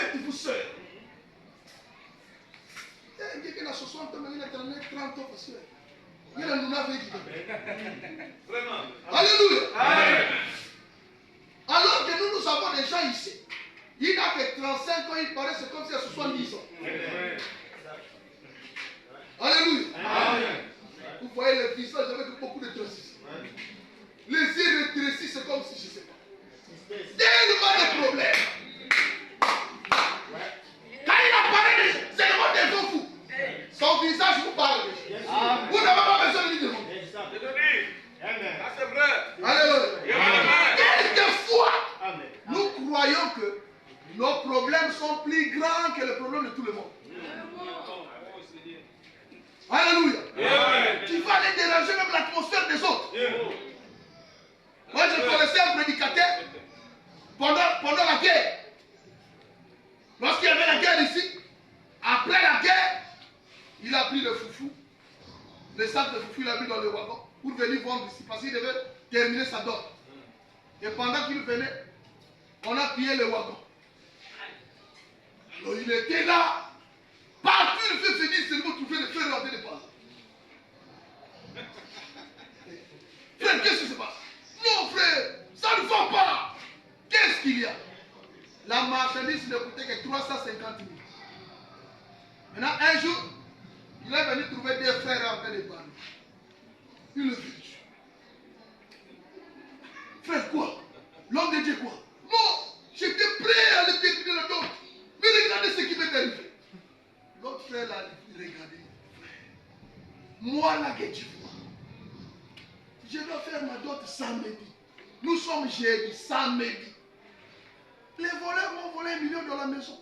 faites-vous sœur? Il dit que la 60 ans, il a 30 ans, parce que il a nous avait dit. Vraiment. Alléluia. Amen. Alors que nous avons des gens ici. Il n'a que 35 ans, il paraît, c'est comme si il a 70 ans. Alléluia. Amen. Vous voyez le visage avec beaucoup de transition. Les yeux rétrécis, c'est comme si je ne sais pas. Tellement de problèmes. Quand il apparaît, c'est le monde des enfants. Son visage vous parle. Vous n'avez pas besoin de lui demander. C'est vrai. Alléluia. Quelquefois, nous croyons que nos problèmes sont plus grands que les problèmes de tout le monde. Alléluia. Tu vas aller déranger même l'atmosphère des autres. Moi, je connaissais un prédicateur pendant la guerre. Lorsqu'il y avait la guerre ici, après la guerre, il a pris le foufou, le sac de foufou, il l'a mis dans le wagon pour venir vendre ici parce qu'il devait terminer sa dot. Et pendant qu'il venait, on a pillé le wagon. Alors il était là. Partout, il fait venir seulement trouver le fer rentrer de parler. Frère, qu'est-ce qui se passe? Non, frère, ça ne va pas. Qu'est-ce qu'il y a? La marchandise ne coûtait que 350 000. Maintenant, un jour, il est venu trouver des frères en train de parler. Il le fait. Frère, quoi? L'homme de Dieu, quoi? Non, j'étais prêt à le terminer la dot. Mais regardez ce qui m'est arrivé. L'autre frère l'a regardé. Moi là que tu vois, je dois faire ma dot samedi. Nous sommes jeudi, samedi. Les voleurs m'ont volé 1 million dans la maison.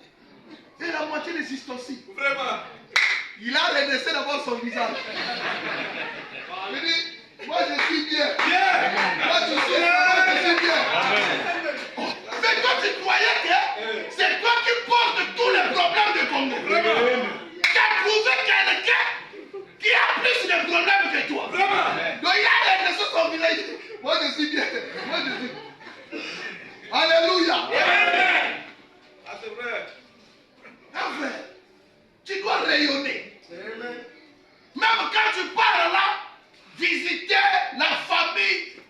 Et la moitié des ustensiles. Vraiment. Il a redressé d'abord son visage. Il dit, moi je suis bien. Moi je suis bien. Mais toi tu croyais que c'est toi qui portes tous les problèmes de Congo. Tu as trouvé quelqu'un qui a plus de problèmes que toi. Donc il a redressé son visage. Moi je suis bien. Moi je suis bien. Alléluia. Ah, c'est vrai. Un frère, tu dois rayonner. Même quand tu pars là, visiter la famille,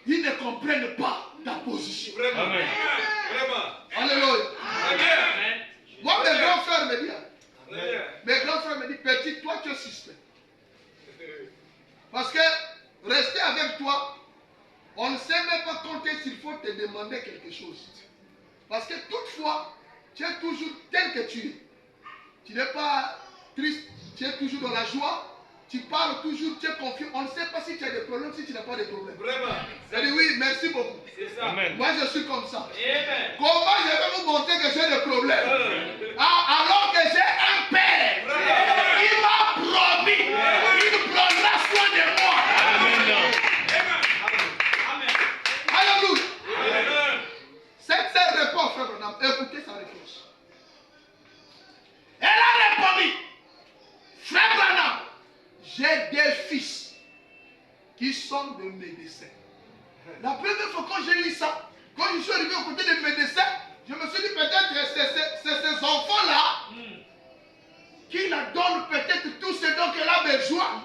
ils ne comprennent pas ta position. Vraiment. Amen. Vraiment. Alléluia. Amen. Moi, mes grands frères me disent, Amen. mes grands frères me disent, petit, toi tu es suspect. Parce que rester avec toi, on ne sait même pas compter s'il faut te demander quelque chose. Parce que toutefois, tu es toujours tel que tu es. Tu n'es pas triste, tu es toujours dans la joie, tu parles toujours, tu es confiant. On ne sait pas si tu as des problèmes, si tu n'as pas de problèmes. Vraiment. Elle dit oui, merci beaucoup. C'est ça. Amen. Moi je suis comme ça. Amen. Comment je vais vous montrer que j'ai des problèmes alors que j'ai un père qui m'a promis, il prendra soin de moi. Amen. Alléluia. Amen. Cette sœur répond, frère Branham, écoutez sa réponse. Elle a répondu, frère Branham, j'ai des fils qui sont des médecins. La première fois quand j'ai lu ça, quand je suis arrivé aux côtés des médecins, je me suis dit peut-être que c'est ces enfants-là qui la donnent peut-être tout ce dont elle a besoin.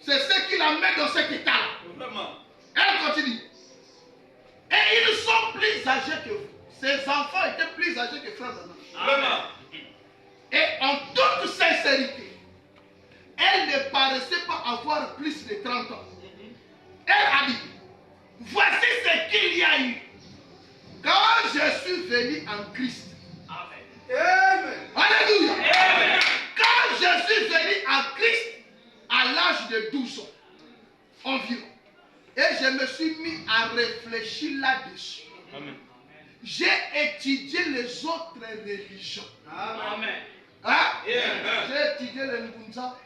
C'est ce qui la met dans cet état-là. Vraiment. Elle continue. Et ils sont plus âgés que vous. Ces enfants étaient plus âgés que frère Branham. Vraiment. Et en toute sincérité, elle ne paraissait pas avoir plus de 30 ans. Elle a dit, voici ce qu'il y a eu. Quand je suis venu en Christ. Amen. Alléluia. Amen. Quand je suis venu en Christ à l'âge de 12 ans environ. Et je me suis mis à réfléchir là-dessus. Amen. J'ai étudié les autres religions. Amen. Hein? Amen. J'ai étudié les Ngunza,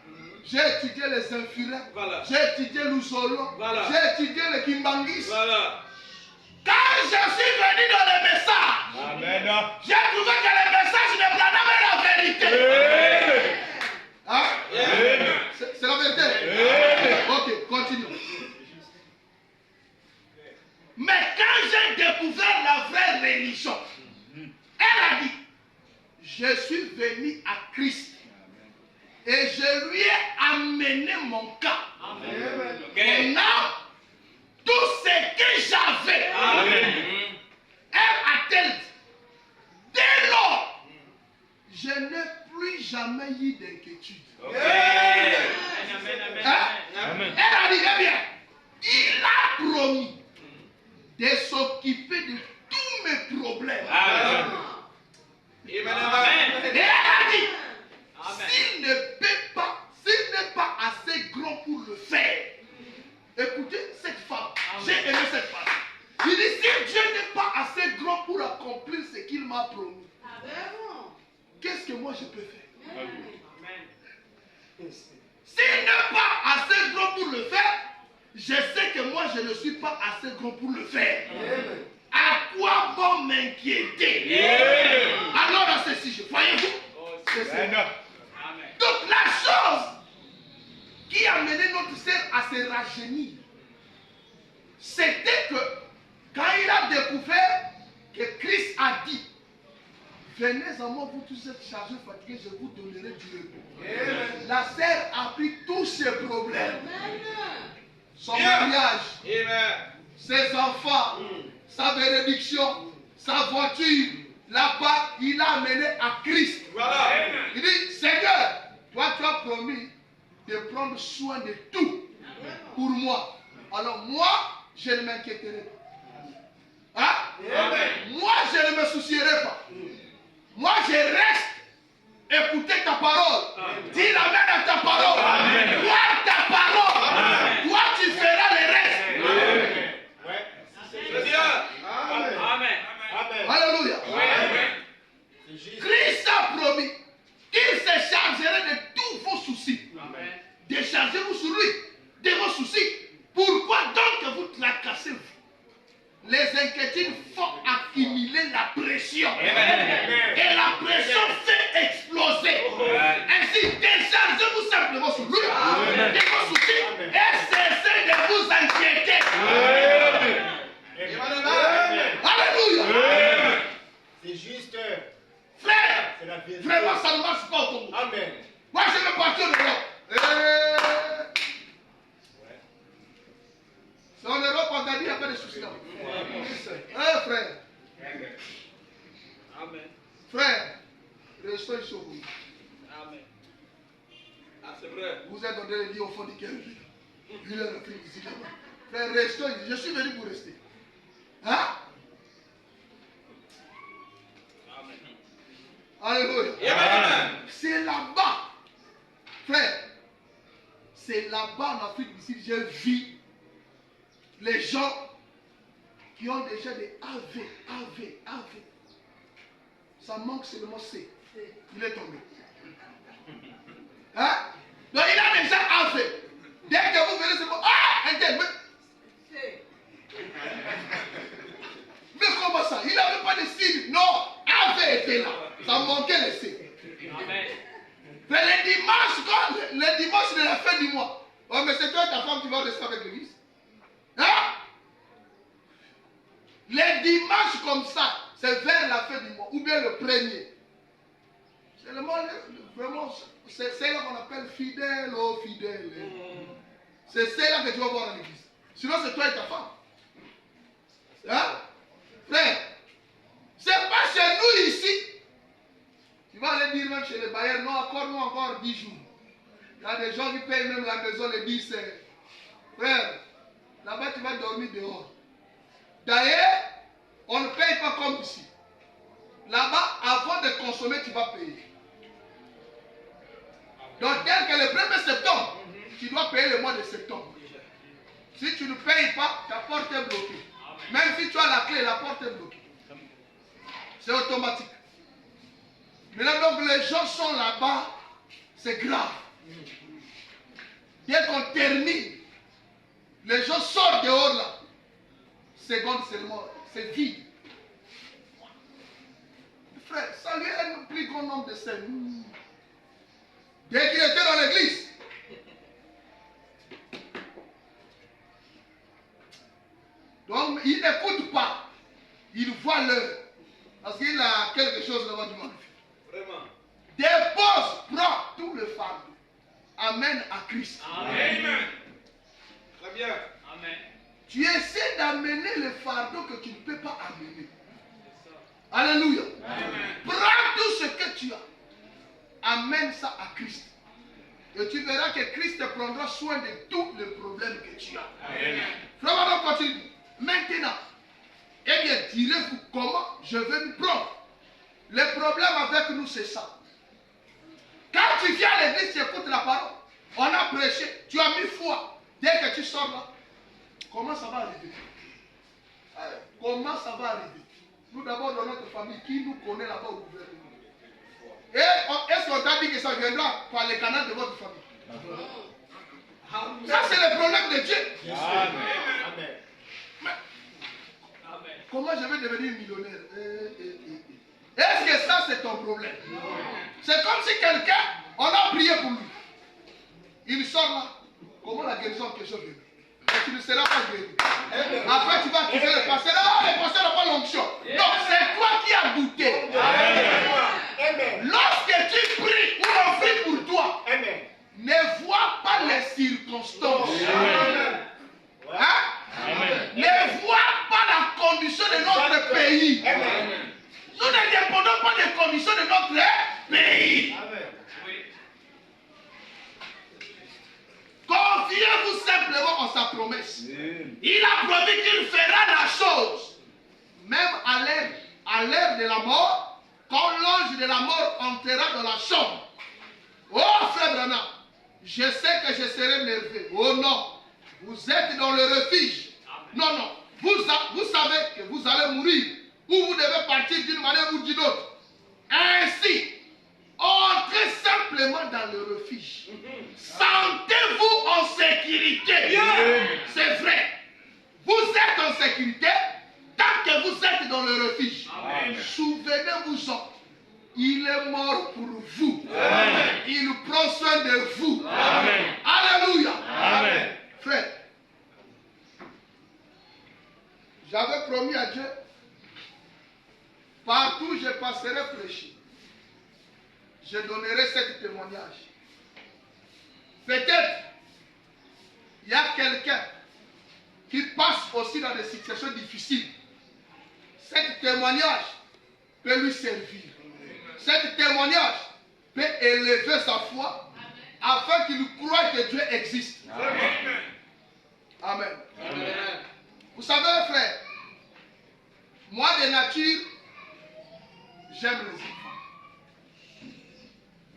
j'ai étudié les Infirins, Voilà. j'ai étudié l'Uzolo, Voilà. j'ai étudié les Kimbangis. Voilà. Quand je suis venu dans les messages, Amen. j'ai trouvé que les messages de Branham est la vérité. Hein? Amen. C'est la vérité. Ok, continuons. Mais quand j'ai découvert la vraie religion, elle a dit, je suis venu à Christ et je lui ai amené mon cas, mon âme, tout ce que j'avais. Elle a-t-elle dit, dès lors, je n'ai plus jamais eu d'inquiétude. Hein? Elle a dit, eh bien, il a promis de s'occuper de tous mes problèmes. Et elle a dit, s'il n'est pas assez grand pour le faire, écoutez cette femme, j'ai aimé cette femme. Il dit, si Dieu n'est pas assez grand pour accomplir ce qu'il m'a promis, qu'est-ce que moi je peux faire? S'il n'est pas assez grand pour le faire, je sais que moi je ne suis pas assez grand pour le faire. À quoi vont m'inquiéter? Alors à ce sujet, voyez-vous? C'est ça. Donc la chose qui a mené notre sœur à se rajeunir, c'était que quand il a découvert que Christ a dit, venez à moi, vous tous êtes chargés, fatigués, je vous donnerai du repos. La sœur a pris tous ses problèmes. Son mariage, ses enfants, sa bénédiction, sa voiture, là-bas, il a amené à Christ. Il dit, Seigneur, toi tu as promis de prendre soin de tout pour moi. Alors moi, je ne m'inquiéterai pas. Hein? Moi, je ne me soucierai pas. Moi, je reste. Écoutez ta parole. Dis l'amen à ta parole. Toi, ta parole. Toi, tu feras le reste. Alléluia. Christ a promis qu'il se chargerait de tous vos soucis. Déchargez-vous sur lui de vos soucis. Pourquoi donc vous tracassez-vous? Les inquiétudes font accumuler la pression. Et la pression fait exploser. Ainsi, déchargez-vous simplement sur lui de vos soucis et cessez de vous inquiéter. Alléluia. C'est juste. Frère, C'est la vérité. vraiment ça ne marche pas au Congo. Amen. Moi je vais partir en Europe. C'est en Europe, on a dit, il n'y a pas de soucis là. Frère. Frère, restons ici au Congo. Vous êtes en train de dire au fond du cœur. Il est repris ici là-bas. Frère, restons ici. Je suis venu pour rester. Hein? Alléluia. C'est là-bas. Frère, c'est là-bas en Afrique d'ici que j'ai vu les gens qui ont déjà des AV. Ça manque seulement C. Il est tombé. Hein? Donc il a déjà AV. Dès que vous venez, c'est bon. Ah! Un tel. Mais comment ça? Il n'avait pas de signe. Non, AV était là. Ça manquait le C. Mais le dimanche de la fin du mois. Oh, mais c'est toi et ta femme qui vont rester avec l'église. Hein? Les dimanches comme ça, c'est vers la fin du mois, ou bien le premier. C'est le monde, vraiment, c'est celle-là qu'on appelle fidèle, oh fidèle. C'est celle-là que tu vas voir à l'église. Sinon, c'est toi et ta femme. Hein? Frère, c'est pas chez nous ici. Tu vas aller dire même chez les bailleurs, non, accorde-nous encore 10 jours. Il y a des gens qui payent même la maison les 10. Frère, là-bas tu vas dormir dehors. D'ailleurs, on ne paye pas comme ici. Là-bas, avant de consommer, tu vas payer. Donc, tel que le 1er septembre, tu dois payer le mois de septembre. Si tu ne payes pas, ta porte est bloquée. Même si tu as la clé, la porte est bloquée. C'est automatique. Maintenant, donc, les gens sont là-bas, c'est grave. Dès qu'on termine, les gens sortent dehors là. Seconde seulement, c'est vide. Frère, ça lui est un plus grand nombre de scènes. Dès qu'il était dans l'église, donc il n'écoute pas. Il voit l'heure. Parce qu'il a quelque chose devant du monde. Vraiment. Dépose, prends tout le fardeau. Amène à Christ. Amen. Très bien. Amen. Tu essaies d'amener le fardeau que tu ne peux pas amener. Alléluia. Amen. Prends tout ce que tu as. Amène ça à Christ. Et tu verras que Christ te prendra soin de tous les problèmes que tu as. Amen. Frère, on continue. Maintenant, eh bien, direz-vous comment je vais me prendre. Le problème avec nous, c'est ça. Quand tu viens à l'église, tu écoutes la parole. On a prêché, tu as mis foi. Dès que tu sors là, comment ça va arriver? Comment ça va arriver? Nous d'abord dans notre famille, qui nous connaît là-bas au gouvernement? Et est-ce qu'on t'a dit que ça viendra par les canaux de votre famille? Ça c'est le problème de Dieu. Amen. Mais, comment je vais devenir millionnaire? Est-ce que ça c'est ton problème? C'est comme si quelqu'un, on a prié pour lui. Il sort là. Comment la guérison en question vient? Mais tu ne seras pas guéri. Après tu vas accuser le pasteur. Ah, le pasteur n'a pas l'onction. Non, c'est toi qui as douté. Lorsque tu pries ou on prie pour toi, ne vois pas les circonstances. Hein? Ne vois pas la condition de notre pays. Nous ne dépendons pas des conditions de notre pays. Confiez-vous simplement en sa promesse. Il a promis qu'il fera la chose. Même à l'heure de la mort, quand l'ange de la mort entrera dans la chambre. Oh frère Branham, je sais que je serai nerveux. Oh non, vous êtes dans le refuge. Non, non, vous savez que vous allez mourir. Ou vous devez partir d'une manière ou d'une autre. Ainsi, entrez simplement dans le refuge. Sentez-vous en sécurité. C'est vrai. Vous êtes en sécurité tant que vous êtes dans le refuge. Souvenez-vous-en. Il est mort pour vous. Amen. Il prend soin de vous. Amen. Alléluia. Amen. Frère, j'avais promis à Dieu, partout je passerai prêcher. Je donnerai ce témoignage. Peut-être, il y a quelqu'un qui passe aussi dans des situations difficiles. Ce témoignage peut lui servir. Ce témoignage peut élever sa foi afin qu'il croie que Dieu existe. Amen. Amen. Amen. Vous savez, frère, moi de nature, j'aime les enfants.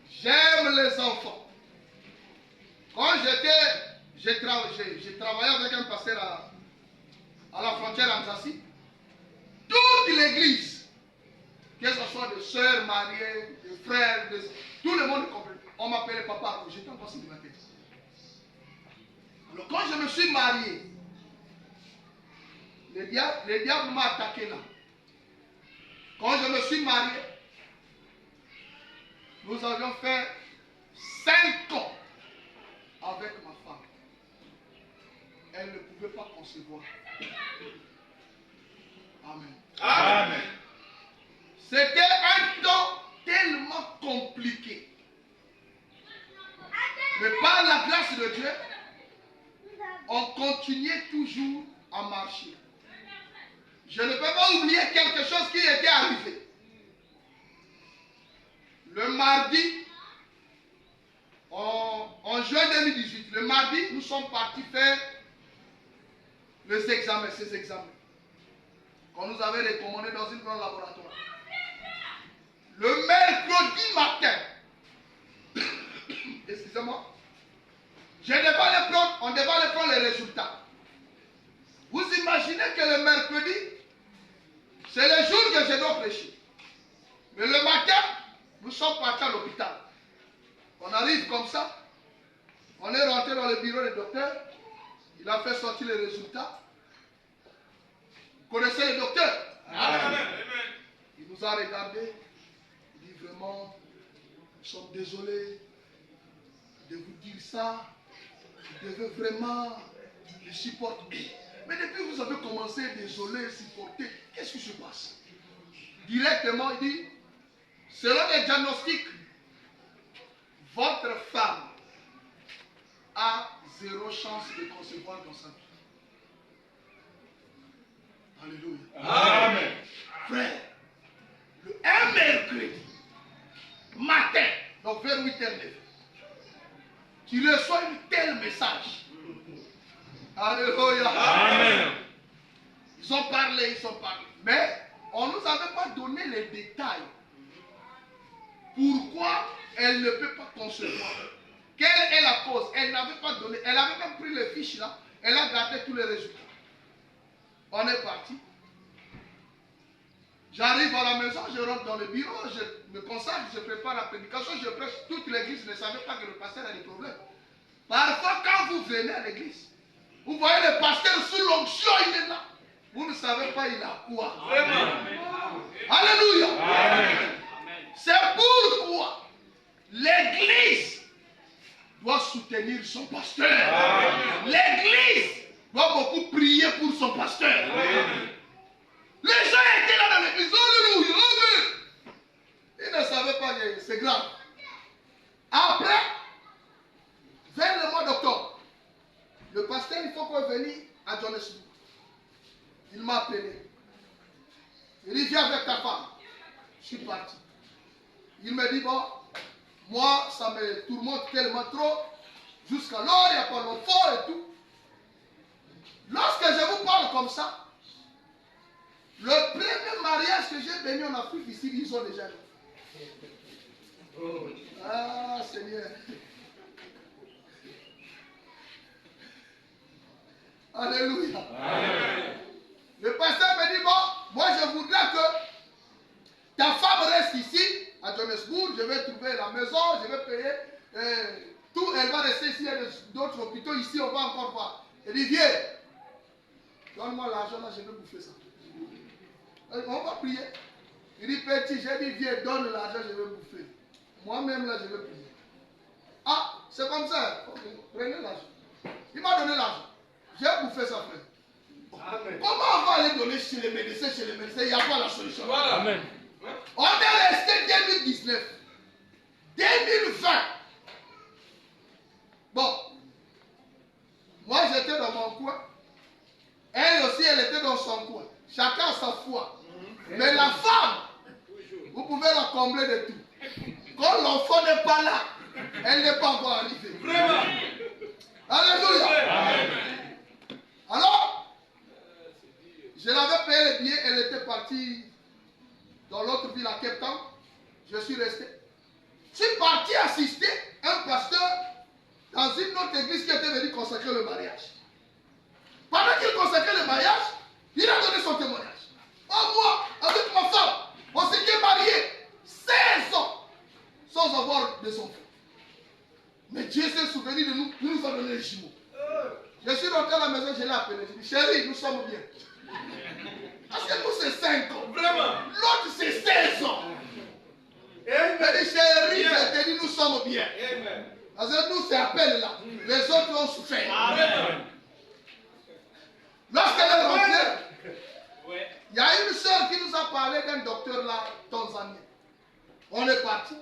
J'aime les enfants. Quand j'ai travaillé avec un pasteur à la frontière Anzassi, toute l'église, que ce soit des sœurs mariées, des frères, tout le monde compris. On m'appelait papa, j'étais encore célibataire. Alors quand je me suis marié, le diable m'a attaqué là. Quand je me suis marié, nous avions fait 5 ans avec ma femme. Elle ne pouvait pas concevoir. Amen. Amen. C'était un temps tellement compliqué. Mais par la grâce de Dieu, on continuait toujours à marcher. Je ne peux pas oublier quelque chose qui était arrivé. Le mardi, en juin 2018, le mardi, nous sommes partis faire ces examens qu'on nous avait recommandés dans une grande laboratoire. Le mercredi matin, excusez-moi, on devait aller prendre les résultats. Vous imaginez que le mercredi, c'est le jour que je dois prêcher. Mais le matin, nous sommes partis à l'hôpital. On arrive comme ça, on est rentré dans le bureau du docteur, il a fait sortir les résultats. Vous connaissez le docteur? Amen. Il nous a regardé, il dit vraiment, nous sommes désolés de vous dire ça, vous devez vraiment le supporter. Mais depuis que vous avez commencé, désolé, supporter, qu'est-ce qui se passe? Directement, il dit, selon les diagnostics, votre femme a 0 chance de concevoir dans sa vie. Alléluia. Amen. Frère, un mercredi matin, donc vers 8h09, tu reçois un tel message. Alléluia. Amen. Ils ont parlé. Mais on ne nous avait pas donné les détails. Pourquoi elle ne peut pas concevoir? Quelle est la cause? Elle n'avait pas donné. Elle avait même pris les fiches là. Elle a gardé tous les résultats. On est parti. J'arrive à la maison, je rentre dans le bureau, je me consacre, je prépare la prédication, je prêche. Toute l'église ne savait pas que le pasteur a des problèmes. Parfois, quand vous venez à l'église, vous voyez le pasteur sous l'onction, il est là. Vous ne savez pas il a quoi. Vraiment. Alléluia. Amen. C'est pourquoi l'église doit soutenir son pasteur. Amen. L'église doit beaucoup prier pour son pasteur. Amen. Les gens étaient là dans l'église. Alléluia. Amen. Ils ne savaient pas que c'est grave. Après, vers le mois d'octobre, le pasteur, il faut qu'on vienne à Johannesburg. Il m'a appelé. Il dit, viens avec ta femme. Je suis parti. Il me dit, bon, moi, ça me tourmente tellement trop. Jusqu'alors, il n'y a pas l'enfant et tout. Lorsque je vous parle comme ça, le premier mariage que j'ai béni en Afrique, ici, ils ont déjà eu. Ah, Seigneur. Alléluia. Amen. Le pasteur me dit, bon, moi je voudrais que ta femme reste ici, à Johannesburg, je vais trouver la maison, je vais payer tout, elle va rester ici, il y a d'autres hôpitaux ici, on va encore voir. Il dit, viens, donne-moi l'argent là, je vais bouffer ça. On va prier. Il dit, petit, j'ai dit, viens, donne l'argent, je vais bouffer. Moi-même là, je vais prier. Ah, c'est comme ça, ok, prenez l'argent. Il m'a donné l'argent. J'ai bouffé ça, frère. Amen. Comment on va aller donner chez les médecins, il n'y a pas la solution. Voilà. Amen. On est resté 2019, 2020. Bon, moi j'étais dans mon coin, elle aussi elle était dans son coin. Chacun a sa foi. Mais la femme, vous pouvez la combler de tout. Quand l'enfant n'est pas là, elle n'est pas encore arrivée. Vraiment. Alléluia. Amen. Alors, je l'avais payé les billets, elle était partie dans l'autre ville à Cape Town. Je suis resté. Je suis parti assister un pasteur dans une autre église qui était venu consacrer le mariage. Pendant qu'il consacrait le mariage, il a donné son témoignage. Oh, moi, avec ma femme, on s'était mariés 16 ans sans avoir des enfants. Mais Dieu s'est souvenu de nous, il nous a donné les jumeaux. Je suis rentré à la maison, je l'ai appelé. Je dis, chérie, nous sommes bien. Parce que nous, c'est 5 ans. Vraiment. L'autre, c'est 16 ans. Amen. Je dis, chérie, je te dis, nous sommes bien. Amen. Parce que nous, c'est appel là. Les autres ont souffert. Amen. Lorsqu'elle est rentrée, Ouais. il y a une soeur qui nous a parlé d'un docteur là, tanzanien. On est parti.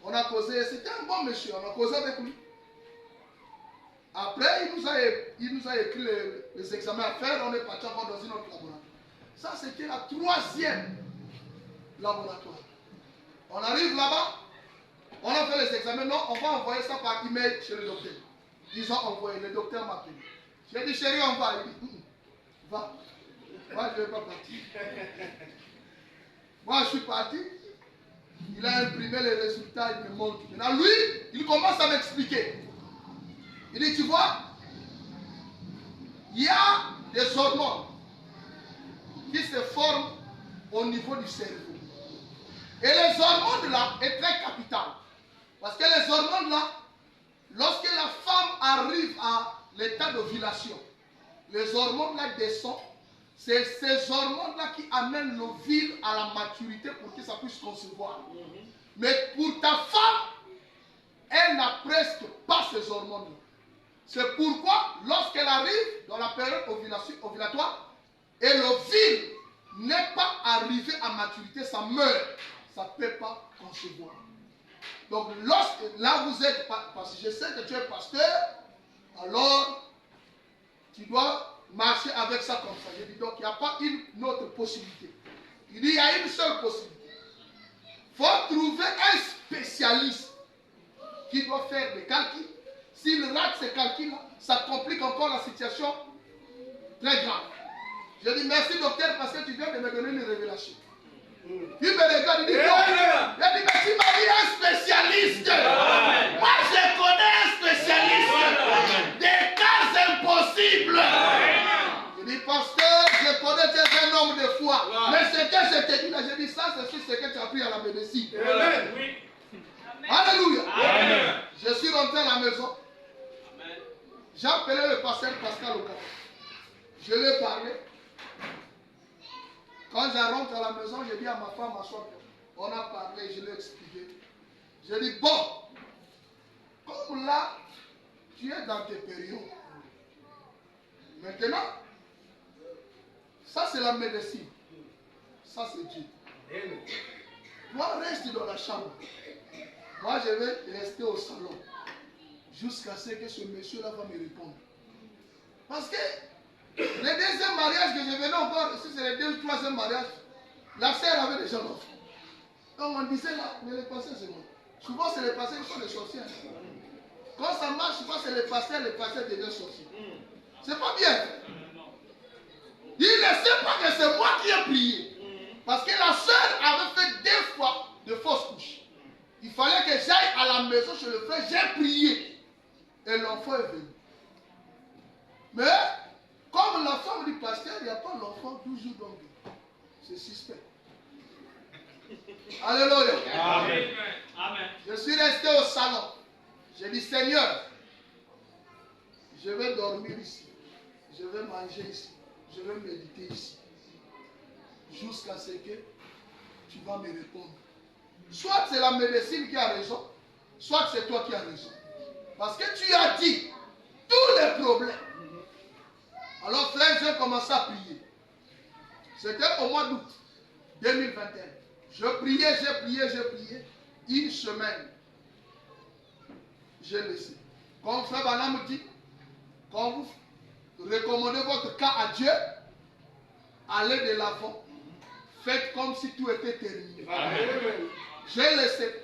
On a causé. C'était un bon monsieur. On a causé avec lui. Après, il nous a écrit les examens à faire. On est parti encore dans une autre laboratoire. Ça, c'était la 3e laboratoire. On arrive là-bas. On a fait les examens. Non, on va envoyer ça par email chez le docteur. Ils ont envoyé. Le docteur m'a appelé. J'ai dit, chérie, on va. Il dit, va. Moi, je ne vais pas partir. Moi, je suis parti. Il a imprimé les résultats, il me montre. Maintenant, lui, il commence à m'expliquer. Il dit, tu vois, il y a des hormones qui se forment au niveau du cerveau. Et les hormones là est très capital. Parce que les hormones là, lorsque la femme arrive à l'état d'ovulation, les hormones là descendent. C'est ces hormones-là qui amènent l'ovule à la maturité pour que ça puisse concevoir. Mais pour ta femme, elle n'a presque pas ces hormones-là. C'est pourquoi, lorsqu'elle arrive dans la période ovulatoire, et l'ovule n'est pas arrivé à maturité, ça meurt. ça ne peut pas concevoir. Donc, là vous êtes, parce que je sais que tu es pasteur, alors tu dois marcher avec ça comme ça. Je dis donc, il n'y a pas une autre possibilité. Il dit, il y a une seule possibilité. Il faut trouver un spécialiste qui doit faire des calculs. S'il rate ces calculs-là, ça complique encore la situation très grave. Je dis merci docteur parce que tu viens de me donner une révélation. Il me regarde, il dit, mais tu m'as dit un spécialiste. Amen. Moi je connais un spécialiste des cas impossibles. Je dis, pasteur, je connais, tu es un homme de foi. Mais ce que je te dis là, je dis, ça c'est ce que tu as appris à la médecine. Amen. Oui. Alléluia. Amen. Je suis rentré à la maison. J'ai appelé le pasteur Pascal au café. Je lui ai parlé. Quand je rentre à la maison, j'ai dit à ma femme, on a parlé, je lui ai expliqué. J'ai dit, bon, comme là, tu es dans tes périodes. Maintenant, ça c'est la médecine. Ça c'est Dieu. Toi, reste dans la chambre. Moi, je vais rester au salon. Jusqu'à ce que ce monsieur-là va me répondre. Parce que le deuxième mariage que je venais encore, si c'est le troisième mariage, la sœur avait déjà l'enfant. Donc on disait là, mais les pasteurs c'est moi. Souvent c'est les pasteurs qui sont des sorciers. Quand ça marche, souvent c'est les pasteurs deviennent sorciers. C'est pas bien. Il ne sait pas que c'est moi qui ai prié. Parce que la sœur avait fait 2 fois de fausses couches. Il fallait que j'aille à la maison chez le frère, j'ai prié. Et l'enfant est venu. Mais, comme la femme du pasteur, il n'y a pas l'enfant 12 jours donc. C'est suspect. Alléluia. Amen. Je suis resté au salon. J'ai dit, Seigneur, je vais dormir ici. Je vais manger ici. Je vais méditer ici. Jusqu'à ce que tu vas me répondre. Soit c'est la médecine qui a raison, soit c'est toi qui as raison. Parce que tu as dit tous les problèmes. Alors frère, j'ai commencé à prier. C'était au mois d'août 2021. Je priais, j'ai prié. Une semaine, j'ai laissé. Comme frère Bana me dit, quand vous recommandez votre cas à Dieu, allez de l'avant. Faites comme si tout était terminé. Amen. J'ai laissé.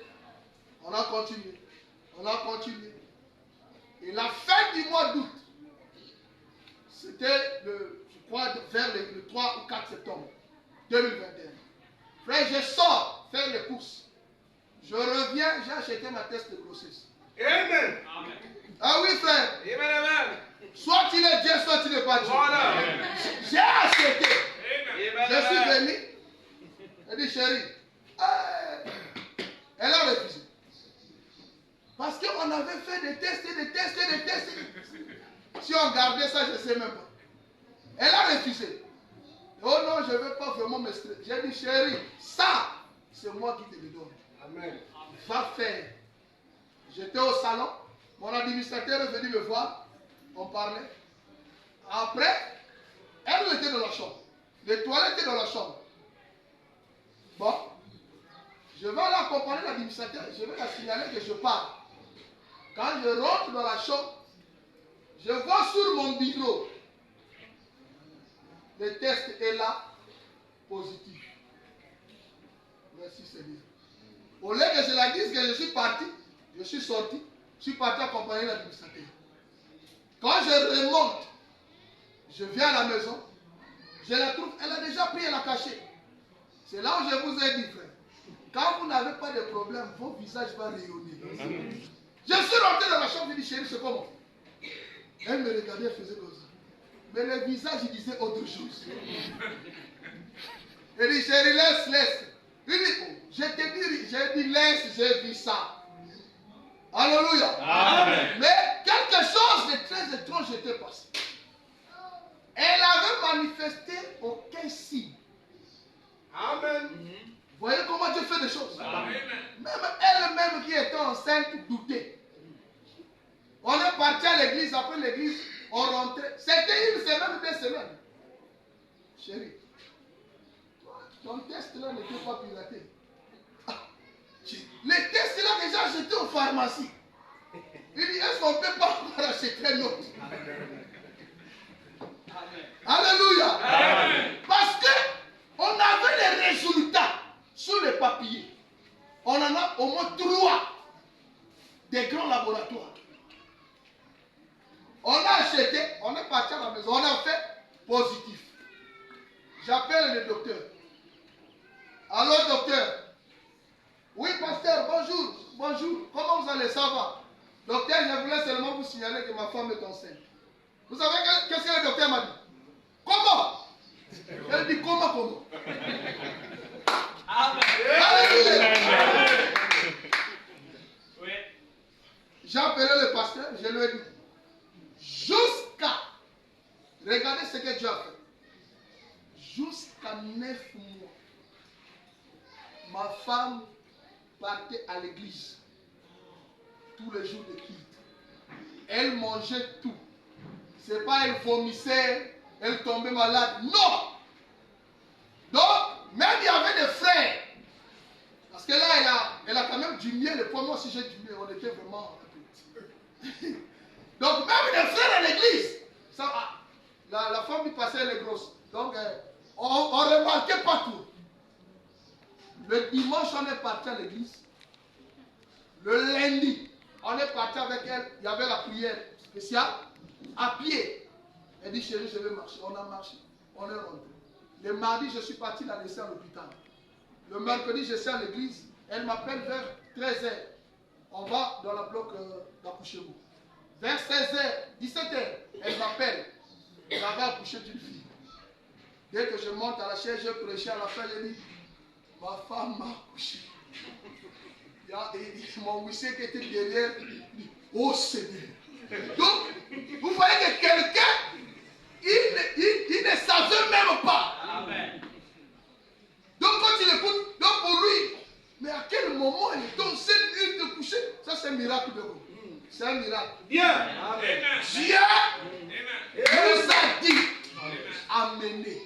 On a continué. Et la fin du mois d'août, c'était, je crois, vers le 3 ou 4 septembre 2021. Frère, je sors faire les courses. Je reviens, j'ai acheté ma test de grossesse. Amen. Ah oui, frère. Amen. Soit il est Dieu, soit il n'est pas Dieu. Voilà. J'ai acheté. Amen. Je suis venu. Elle dit, chérie, elle a refusé. Parce qu'on avait fait des tests. Si on gardait ça, je ne sais même pas. Elle a refusé. Oh non, je ne veux pas vraiment me stresser. J'ai dit, chérie, ça, c'est moi qui te le donne. Amen. Va faire. J'étais au salon. Mon administrateur est venu me voir. On parlait. Après, elle était dans la chambre. Les toilettes étaient dans la chambre. Bon. Je vais aller accompagner l'administrateur. Je vais la signaler que je pars. Quand je rentre dans la chambre, je vois sur mon bureau le test est là, positif. Merci Seigneur. Au lieu que je la dise que je suis parti, je suis sorti, je suis parti accompagner l'administrateur. Quand je remonte, je viens à la maison, je la trouve, elle a déjà pris, elle a caché. C'est là où je vous ai dit, frère. Quand vous n'avez pas de problème, vos visages vont rayonner. Je suis rentré dans la chambre, je dis, chérie, c'est comment? Elle me regardait, elle faisait comme ça. Mais le visage, il disait autre chose. Elle dit, chérie, laisse. Il dit, oh, j'ai dit, laisse, j'ai vu ça. Alléluia. Amen. Mais quelque chose de très étrange était passé. Elle avait manifesté aucun signe. Amen. Vous voyez comment Dieu fait des choses. Amen. Même elle-même qui était enceinte doutait. On est parti à l'église, après l'église, on rentrait. C'était une semaine, 2 semaines. Chérie, ton test là n'était pas piraté. les tests là que j'ai achetés aux pharmacies. Il dit, est-ce qu'on ne peut pas encore acheter un autre? Alléluia. Amen. Parce que on avait les résultats sur les papiers. On en a au moins 3 des grands laboratoires. On a acheté, on est parti à la maison, on a fait positif. J'appelle le docteur. Allô docteur? Oui pasteur, bonjour. Bonjour, comment vous allez, ça va? Docteur, je voulais seulement vous signaler que ma femme est enceinte. Vous savez qu'est-ce que le docteur m'a dit? Comment? Elle dit comment? Amen. Alléluia. Oui. J'ai appelé le pasteur, je lui ai dit, jusqu'à, regardez ce que Dieu a fait, jusqu'à 9 mois, ma femme partait à l'église tous les jours de culte. Elle mangeait tout. C'est pas elle vomissait, elle tombait malade. Non! Donc, même il y avait des frères. Parce que là, elle a quand même du miel. Et pour moi aussi, j'ai du miel. On était vraiment petits. Donc, même les frères à l'église, la femme qui passait, elle est grosse. Donc, on ne remarquait pas tout. Le dimanche, on est parti à l'église. Le lundi, on est parti avec elle. Il y avait la prière spéciale. À pied. Elle dit, chérie, je vais marcher. On a marché. On est rentré. Le mardi, je suis parti la laisser à l'hôpital. Le mercredi, je suis à l'église. Elle m'appelle vers 13h. On va dans la bloc d'accouchement. Vers 16h, 17h, elle m'appelle. J'avais accouché d'une fille. Dès que je monte à la chaise, je prêchais à la fin, je dis, ma femme m'a accouché. Mon huissier qui était derrière, dit, oh Seigneur. Donc, vous voyez que quelqu'un, il ne savait même pas. Amen. Donc, quand il écoute, donc pour lui, mais à quel moment il est dans cette nuit de coucher? Ça, c'est un miracle de vous. C'est un miracle. Bien. Amen. Dieu nous a dit, amenez.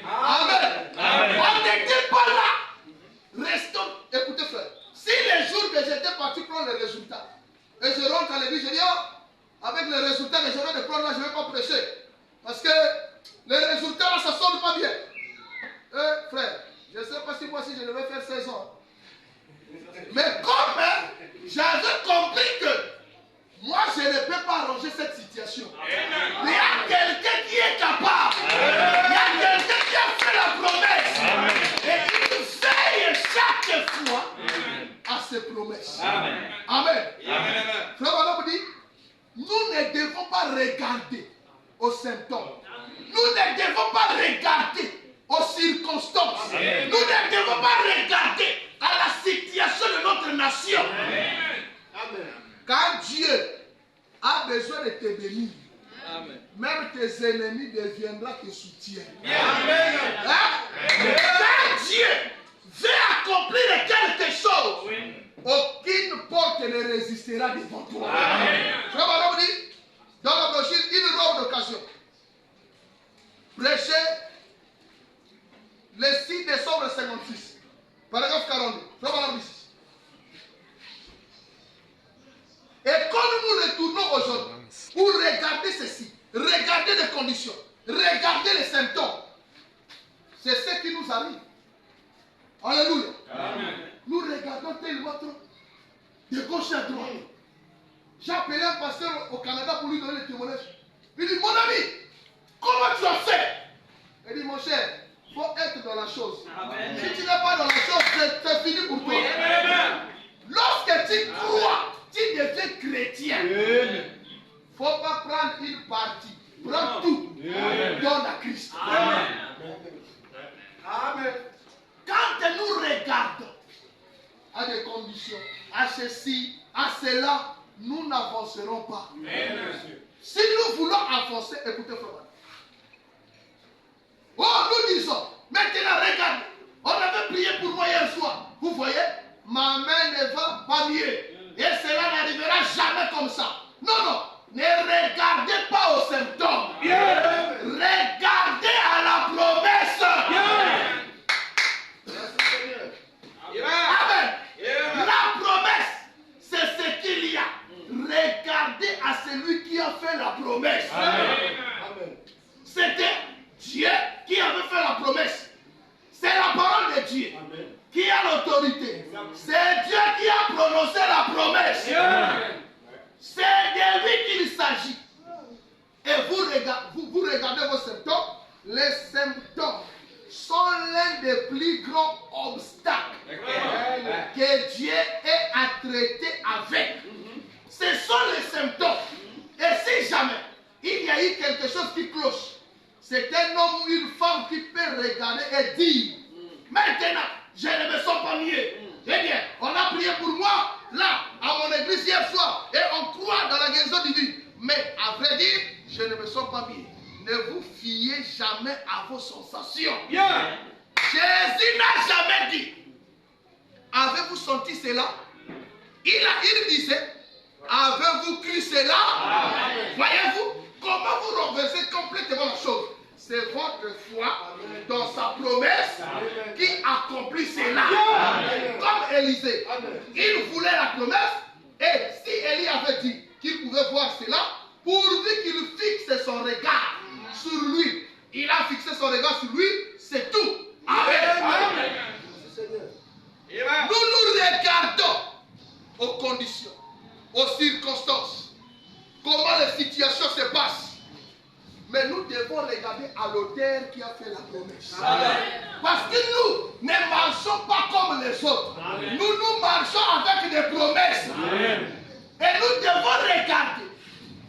Amen. On n'était pas là. Restons. Écoutez, frère. Si les jours que j'étais parti prendre les résultats, et je rentre à l'église, je dis, oh, avec les résultats que je viens de prendre là, je ne vais pas prêcher. Parce que les résultats là, ça ne sonne pas bien. Frère, je ne sais pas si moi aussi je devais faire 16 ans. Mais comme j'avais compris que moi je ne peux pas arranger cette situation. Mais il y a quelqu'un qui est capable. Il y a quelqu'un qui a fait la promesse. Et il veille chaque fois à ses promesses. Amen. Amen. Amen. Frère Madame dit, nous ne devons pas regarder aux symptômes. Nous ne devons pas regarder aux circonstances. Amen. Nous ne devons pas regarder à la situation de notre nation. Amen. Quand Dieu a besoin de te bénir, Amen. même tes ennemis deviendront tes soutiens. Amen. Hein? Quand Dieu veut accomplir quelque chose, Oui. aucune porte ne résistera devant toi. Amen. Frère Madame dit, dans la brochure, une rare d'occasion. Prêcher le 6 décembre 56, paragraphe 42. Frère Madame dit. Et quand nous retournons aujourd'hui, pour regarder ceci, regarder les conditions, regarder les symptômes, c'est ce qui nous arrive. Alléluia. Amen. Nous regardons tellement trop de gauche à droite. J'ai appelé un pasteur au Canada pour lui donner le témoignage. Il dit, mon ami, comment tu as fait? Il dit, mon cher, il faut être dans la chose. Amen. Si tu n'es pas dans la chose, c'est fini pour toi. Amen. Lorsque tu crois, tu deviens chrétien. Il ne faut pas prendre une partie. Prends tout. Donne à Christ. Amen. Amen. Quand nous regardons à des conditions, à ceci, à cela, nous n'avancerons pas. Si nous voulons avancer, écoutez, frère. Oh, nous disons, maintenant regarde, on avait prié pour moi hier soir. Vous voyez, ma main ne va pas mieux. Et cela n'arrivera jamais comme ça. Non, non, ne regardez pas aux symptômes. Regardez à la promesse. Amen. La qui a l'autorité. C'est Dieu qui a prononcé la promesse. C'est de lui qu'il s'agit. Et vous regardez vos symptômes. Les symptômes sont l'un des plus grands obstacles que Dieu ait à traiter avec. Ce sont les symptômes. Et si jamais il y a eu quelque chose qui cloche, c'est un homme ou une femme qui peut regarder et dire, maintenant, je ne me sens pas mieux. Eh bien, on a prié pour moi, là, à mon église hier soir, et on croit dans la guérison divine. Mais à vrai dire, je ne me sens pas mieux. Ne vous fiez jamais à vos sensations. Jésus n'a jamais dit, avez-vous senti cela? Il disait, avez-vous cru cela? Voyez-vous comment vous renversez complètement la chose. C'est votre foi dans sa promesse qui accomplit cela. Comme Élisée, il voulait la promesse, et si Élie avait dit qu'il pouvait voir cela, pourvu qu'il fixe son regard sur lui, il a fixé son regard sur lui, c'est tout. Amen. Nous nous regardons aux conditions, aux circonstances, comment les situations se passent. Mais nous devons regarder à l'auteur qui a fait la promesse. Parce que nous ne marchons pas comme les autres. Nous marchons avec des promesses. Et nous devons regarder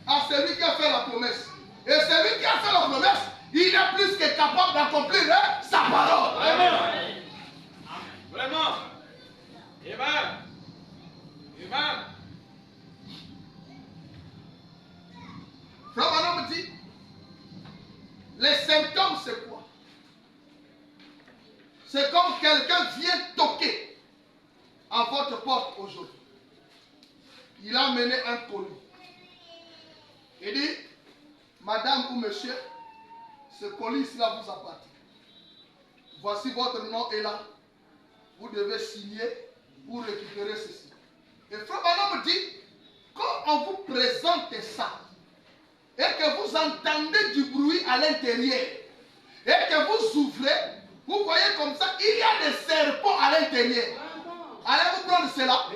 à celui qui a fait la promesse. Et celui qui a fait la promesse, il est plus que capable d'accomplir sa parole. Vraiment. Amen. Amen. Frère Manon me dit, les symptômes c'est quoi? C'est comme quelqu'un vient toquer à votre porte aujourd'hui. Il a mené un colis. Il dit, madame ou monsieur, ce colis-là vous appartient. Voici votre nom est là. Vous devez signer pour récupérer ceci. Et Frère Manon me dit, quand on vous présente ça, et que vous entendez du bruit à l'intérieur, et que vous ouvrez, vous voyez comme ça, il y a des serpents à l'intérieur. Allez-vous prendre cela?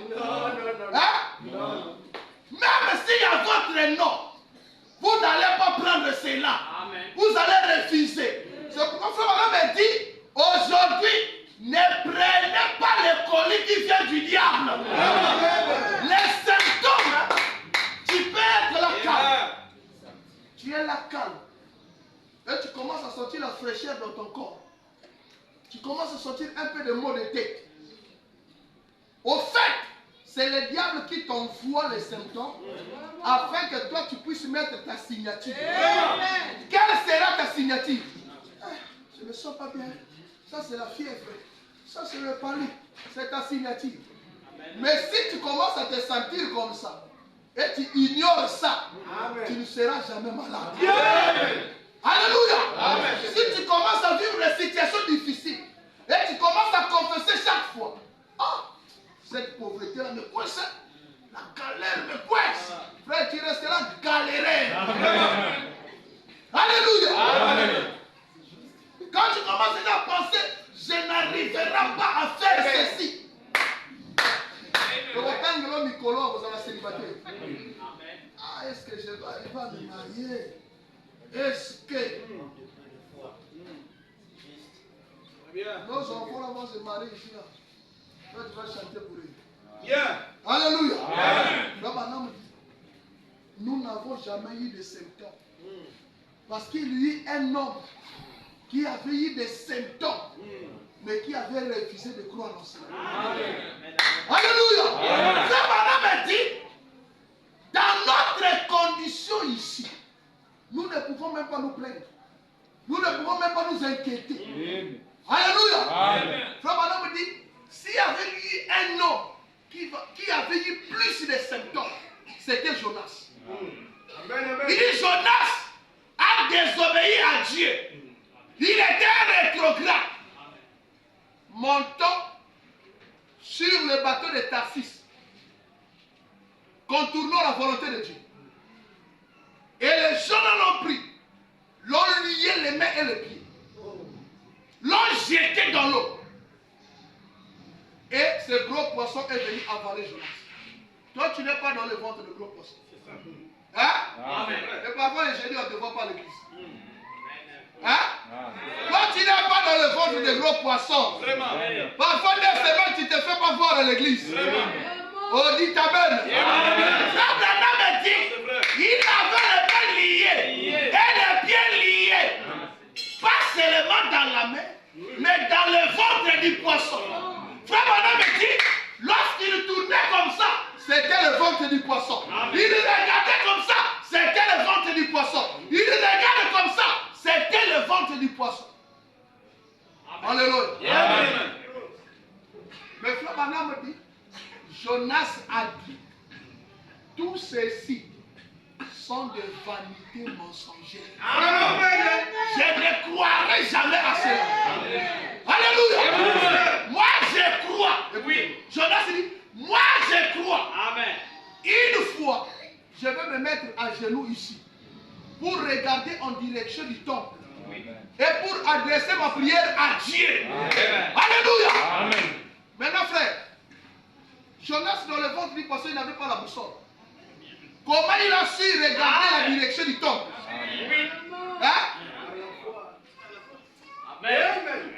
Non. Même s'il y a votre nom, vous n'allez pas prendre cela. Amen. Vous allez refuser. C'est pourquoi Frère Manon me dit, aujourd'hui, ne prenez pas le colis qui vient du diable. Amen. Les symptômes, tu peux être la calme. Tu es là calme. Et tu commences à sentir la fraîcheur dans ton corps. Tu commences à sentir un peu de maux de tête. Au fait, c'est le diable qui t'envoie les symptômes afin que toi tu puisses mettre ta signature. Quelle sera ta signature? Je ne me sens pas bien. Ça c'est la fièvre. Ça c'est le panique. C'est ta signature. Mais si tu commences à te sentir comme ça, et tu ignores ça, amen, tu ne seras jamais malade. Amen. Alléluia. Amen. Si tu commences à vivre des situations difficiles, et tu commences à confesser chaque fois, ah, cette pauvreté-là me coince, la galère me coince. Frère, tu resteras galéré. Alléluia. Amen. Quand tu commences à penser, je n'arriverai pas à faire ceci. Ah, est-ce que je vais arriver à me marier? Est-ce que nos enfants là vont se marier ici là? Toi tu vas chanter pour eux. Yeah. Alléluia. Amen. Nous n'avons jamais eu de symptômes. Parce qu'il y a un homme qui avait eu des symptômes, mais qui avait refusé de croire en cela. Alléluia. Ça m'a dit, dans notre condition ici, nous ne pouvons même pas nous plaindre. Nous ne pouvons même pas nous inquiéter. Alléluia. Frère Manon me dit, s'il y avait eu un homme qui avait eu plus de symptômes, c'était Jonas. Il dit, Jonas a désobéi à Dieu. Il était un rétrograde. Montons sur le bateau de Tarsis. Contournons la volonté de Dieu. Et les gens l'ont pris. L'ont lié les mains et les pieds. L'ont jeté dans l'eau. ce gros poisson est venu avaler Jonas. Toi, tu n'es pas dans le ventre de gros poisson. Hein? Amen. Et parfois, les génies, on ne te voit pas à l'église. Hein? Toi, tu n'es pas dans le ventre de gros poissons. Vraiment. Parfois, des semaines, tu ne te fais pas voir à l'église. Oh, dit Amen. Frère Branham me dit, il avait les mains liées et les pieds liés. Pas seulement dans la main, mais dans le ventre du poisson. Frère Branham me dit, lorsqu'il tournait comme ça, c'était le ventre du poisson. Il regardait comme ça, c'était le ventre du poisson. Il regardait comme ça, c'était le ventre du poisson. Alléluia. Mais Frère Branham me dit, Jonas a dit, tous ceci sont des vanités mensongères. Je ne croirai jamais à cela. Alléluia. Moi je crois. Oui. Jonas dit, moi je crois. Amen. Une fois, je vais me mettre à genoux ici pour regarder en direction du temple et pour adresser ma prière à Dieu. Alléluia. Amen. Maintenant, frère, Jonas dans le ventre du poisson, il n'avait pas la boussole. Comment il a su regarder la direction du temple? Hein? Amen.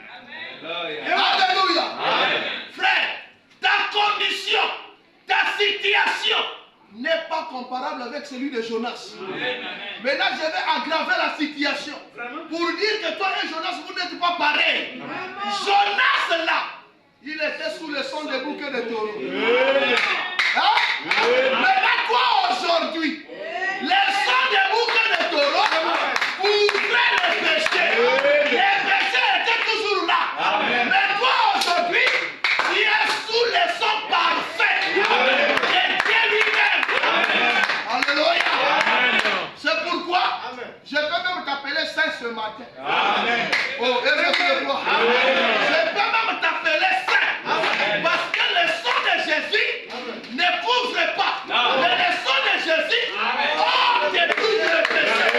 Alléluia. Frère, ta condition, ta situation n'est pas comparable avec celui de Jonas. Maintenant, je vais aggraver la situation pour dire que toi et Jonas, vous n'êtes pas pareils. Jonas là, il était sous le son des bouquets de taureaux. Hein? Maintenant, toi aujourd'hui, les sons des bouquets de taureaux ouvraient les péchés. Les péchés étaient toujours là. Mais toi aujourd'hui, tu es sous le son parfait de Dieu lui-même. Alléluia. C'est pourquoi je peux même t'appeler saint ce matin. Oh, est-ce que tu le crois? Je peux même t'appeler saint. Parce que le sang de Jésus ne couvre pas. Mais le sang de Jésus ôte tous les péchés.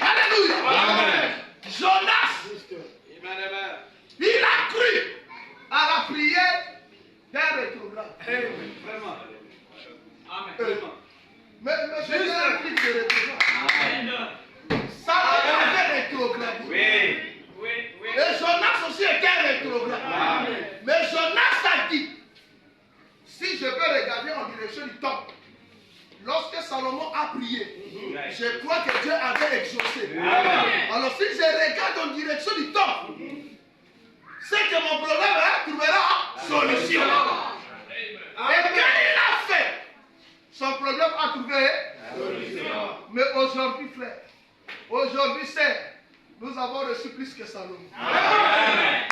Alléluia. Jonas, il a cru à la prière d'un rétrograde. Vraiment. Mais c'est un truc de rétrograde. Ça avait rétrogradé. Et Jonas aussi était rétrograde. Mais Jonas a dit, si je peux regarder en direction du temple, lorsque Salomon a prié, je crois que Dieu avait exaucé. Alors si je regarde en direction du temple, c'est que mon problème trouvera solution. Et bien il a fait, son problème a trouvé solution. Mais aujourd'hui, frère, aujourd'hui, c'est nous avons reçu plus que Salomon. Alléluia.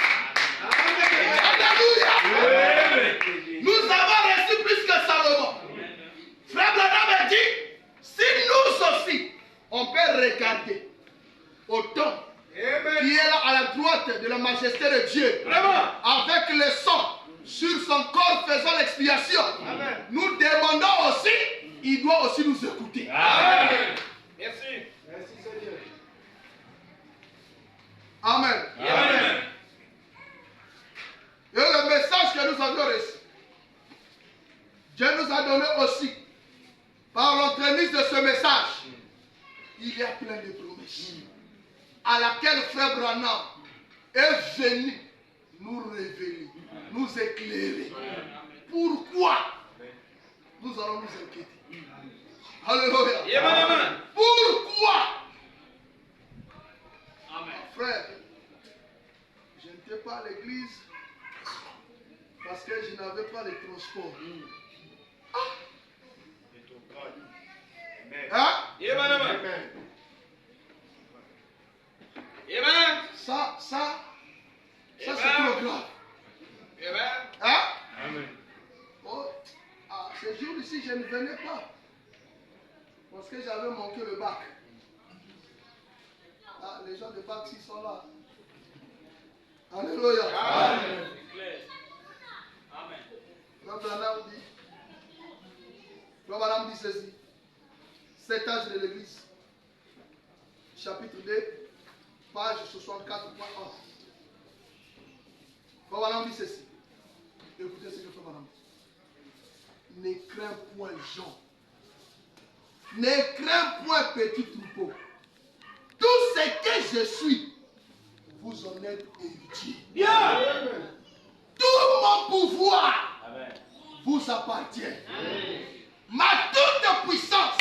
Nous avons reçu plus que Salomon. Frère Branham dit, si nous aussi, on peut regarder au temple qui est là à la droite de la majesté de Dieu, avec le sang sur son corps faisant l'expiation, nous demandons aussi, il doit aussi nous écouter. Amen. Merci. Merci Seigneur. Amen. Amen. Et le message que nous avions reçu, Dieu nous a donné aussi, par l'entremise de ce message, il y a plein de promesses à laquelle Frère Branham est venu nous révéler, nous éclairer. Pourquoi nous allons nous inquiéter? Alléluia. Pourquoi? Frère, je n'étais pas à l'église parce que je n'avais pas le transport. Hein? Ça c'est trop grave. Hein? Oh, ce jour-ci, je ne venais pas parce que j'avais manqué le bac. Ah, les gens de bac ils sont là. Alléluia. Amen. Frère Branham dit ceci. Cet âge de l'église, chapitre 2, page 64.1. Frère Frère dit ceci. Écoutez ce que Frère Branham dit. Ne crains point Jean. Ne crains point petit troupeau. Tout ce que je suis, vous en êtes héritier. Bien. Tout mon pouvoir vous appartient. Ma toute puissance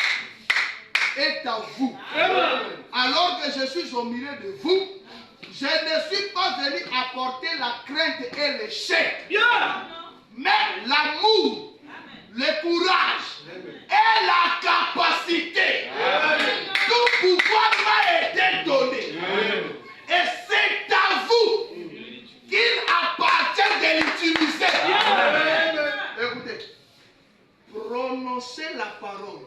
est à vous. Alors que je suis au milieu de vous, je ne suis pas venu apporter la crainte et l'échec. Bien. Mais l'amour, le courage et la capacité. Tout pouvoir m'a été donné. Et c'est à vous qu'il appartient de l'utiliser. Écoutez, prononcez la parole.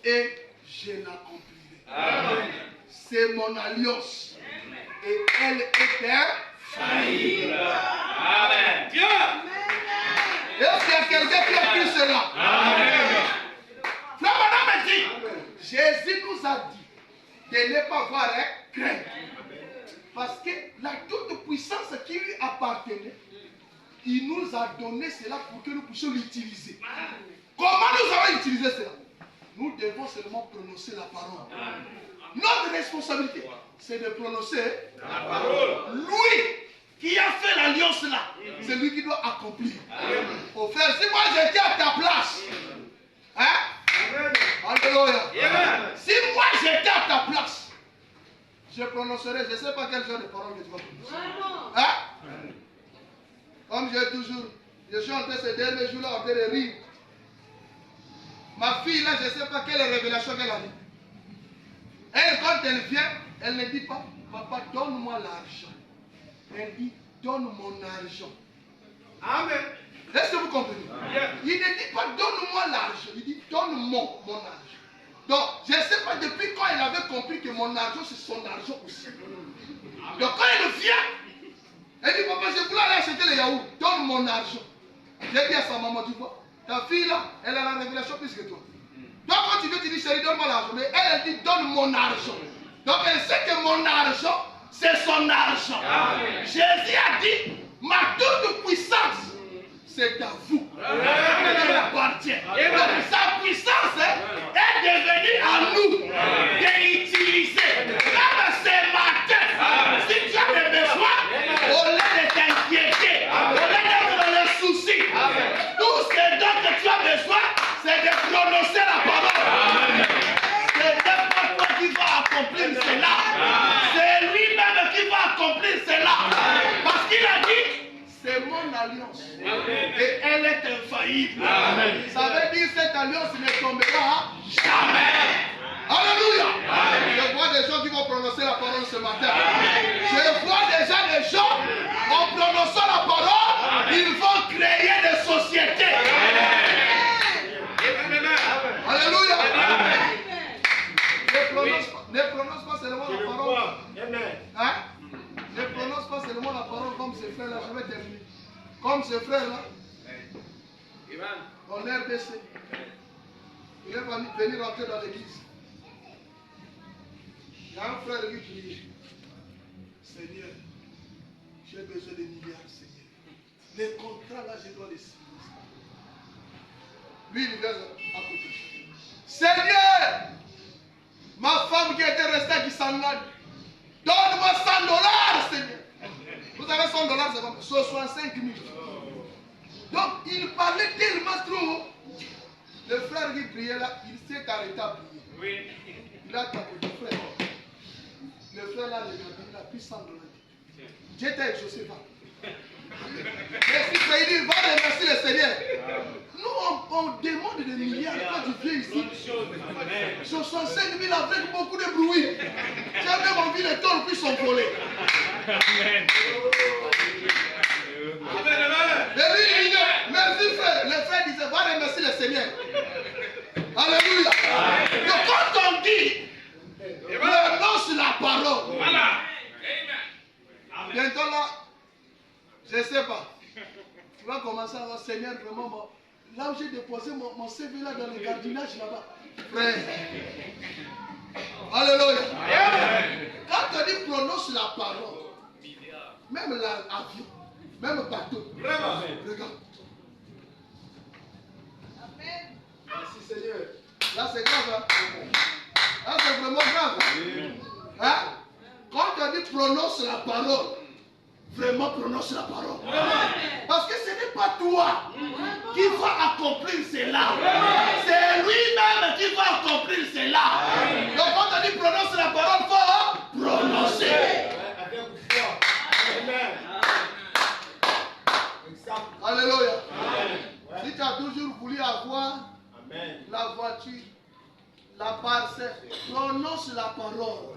Et je l'accomplirai. C'est mon alliance. Et elle est infaillible. Amen. Bien. Est-ce qu'il y a quelqu'un qui a pris cela? Frère Madame dit, Jésus nous a dit de ne pas avoir crainte. Parce que la toute puissance qui lui appartenait, il nous a donné cela pour que nous puissions l'utiliser. Comment nous allons utiliser cela? Nous devons seulement prononcer la parole. Notre responsabilité, c'est de prononcer la parole. Lui qui a fait l'alliance là, c'est lui qui doit accomplir. Au frère, si moi j'étais à ta place, hein? Alléluia. Si moi j'étais à ta place, je prononcerais, je ne sais pas quel genre de parole que tu vas prononcer. Hein? Comme j'ai toujours, je suis en train ces derniers jours là en train de rire. Ma fille là, je ne sais pas quelle révélation qu'elle a dit. Elle, quand elle vient, elle ne dit pas, papa, donne-moi l'argent. Elle dit, donne mon argent. Amen. Est-ce que vous comprenez? Il ne dit pas, donne-moi l'argent. Il dit, donne mon argent. Donc, je ne sais pas depuis quand elle avait compris que mon argent, c'est son argent aussi. Donc, quand elle vient, elle dit, papa, je voulais aller acheter les yaourts. Donne mon argent. J'ai dit à sa maman, tu vois, ta fille là, elle a la révélation plus que toi. Donc quand tu veux, tu dis, chérie, donne-moi l'argent. Mais elle dit, donne mon argent. Donc elle sait que mon argent, c'est son argent. Amen. Jésus a dit, ma toute puissance, c'est à vous. Elle appartient. Donc sa puissance est devenue à nous de l'utiliser. Même ce matin, si tu as des besoins, au lieu de t'inquiéter, au lieu d'être dans les soucis, tout ce dont tu as besoin, c'est de prononcer la parole. C'est n'importe quoi qui va accomplir cela. C'est lui-même qui va accomplir cela. Parce qu'il a dit, c'est mon alliance. Et elle est infaillible. Ça veut dire que cette alliance ne tombera jamais. Alléluia. Je vois des gens qui vont prononcer la parole ce matin. Je vois déjà des gens, en prononçant la parole, ils vont créer des sociétés. Alléluia. Ne prononce pas seulement la parole. Hein? Ne prononce pas seulement la parole comme ces frères-là. Je vais terminer. Comme ces frères-là. Dans l'RDC. Il est venu rentrer dans l'église. Il y a un frère qui dit, Seigneur, j'ai besoin de milliards, Seigneur. Les contrats là, je dois les signer. Lui, il vient à côté. Seigneur, ma femme qui était restée à Kisangani, donne-moi $100, Seigneur. Vous avez $100, c'est comme 65 000. Donc, il parlait tellement trop. Le frère qui priait là, il s'est arrêté à prier. Oui. Il a tapé le frère. Le frère là, il a pris $100. Dieu t'a exaucé, va. Merci, frère, il dit, va remercier le Seigneur. Nous, on demande des milliards quand tu viens ici. 65 000 avec beaucoup de bruit. Tu as même envie de tordre puis s'envoler. Amen. Merci, frère. Le frère disait, va remercier le Seigneur. Alléluia. Donc, quand on dit, prononce la parole. Voilà. Bientôt là, je ne sais pas. Tu vas commencer à dire, Seigneur, vraiment, bon, là où j'ai déposé mon CV là dans le gardinage là-bas. Frère. Alléluia. Quand on dit prononce la parole, même l'avion, même bateau. Vraiment. Regarde. Merci Seigneur. Là, c'est grave. Hein? Là, c'est vraiment grave. Hein? Quand tu as dit prononce la parole, vraiment prononce la parole. Parce que ce n'est pas toi qui va accomplir cela. C'est lui-même qui va accomplir cela. Donc quand tu as dit prononce la parole, il faut prononcer. Avec foi. Amen. Alléluia. Si tu as toujours voulu avoir Amen. la voiture, la parcelle, prononce la parole.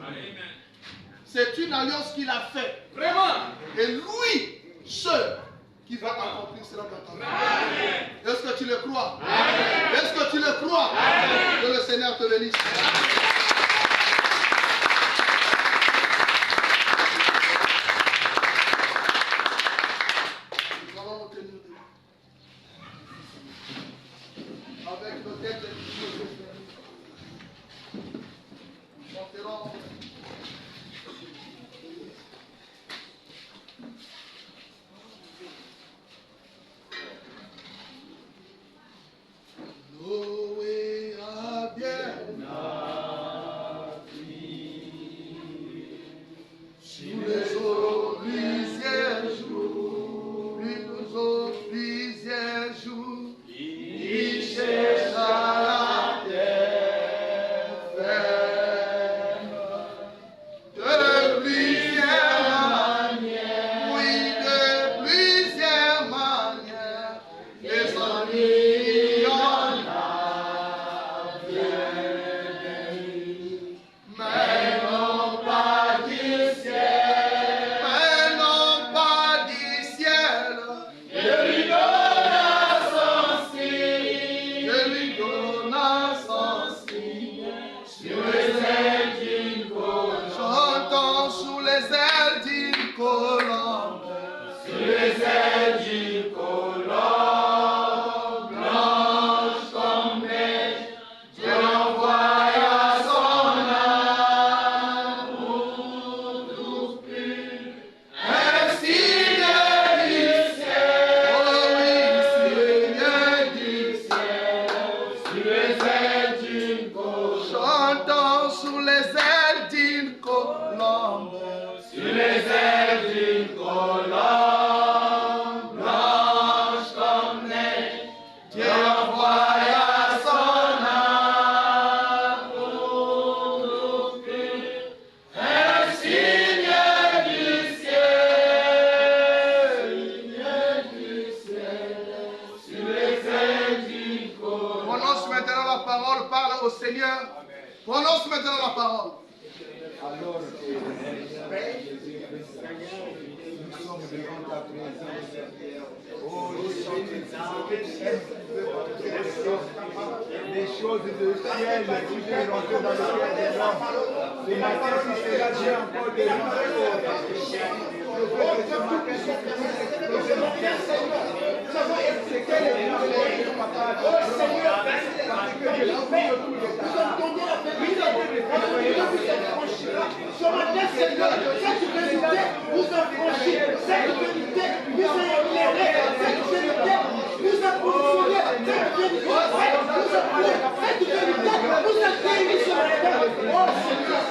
C'est une alliance qu'il a faite. Vraiment. Et lui, seul, qui va accomplir cela dans ta vie. Est-ce que tu le crois? Est-ce que tu le crois? Que le Seigneur te bénisse. Nous allons nous tenir debout. Avec nos têtes et nos yeux fermés. Nous chanterons. Noé a bien sur les eaux plusieurs jours, il chercha la terre ferme. De plusieurs manières, oui, de plusieurs manières, les amis en mais non pas du ciel, mais non pas du ciel. Je lui donna son signe, je lui donna son signe, sur les ailes d'une colombe. Chantons sous les ailes d'une colombe, sur les ailes d'une colombe, blanche comme neige, Dieu envoya son amour pur, un signe du ciel, oh oui, signe du ciel, sur les ailes d'une colombe. Chantons sous les ailes d'une colombe, sur les ailes d'une colombe, blanche comme neige, Dieu envoya son amour pur, un signe du ciel, sur les ailes d'une colombe. Prononce maintenant la parole, parle au Seigneur. Prononce maintenant la parole. Alors, nous sommes devant ta présence. Oh, des choses de ciel qui viennent rentrer dans le cœur des hommes. Ce matin, si c'est là, j'ai encore des Ce matin, Seigneur, cette vérité vous a franchi, cette vérité vous a éclairé, cette vérité vous a poursuivi, cette vérité vous a pris, cette vérité vous a guéri ce matin. Oh Seigneur,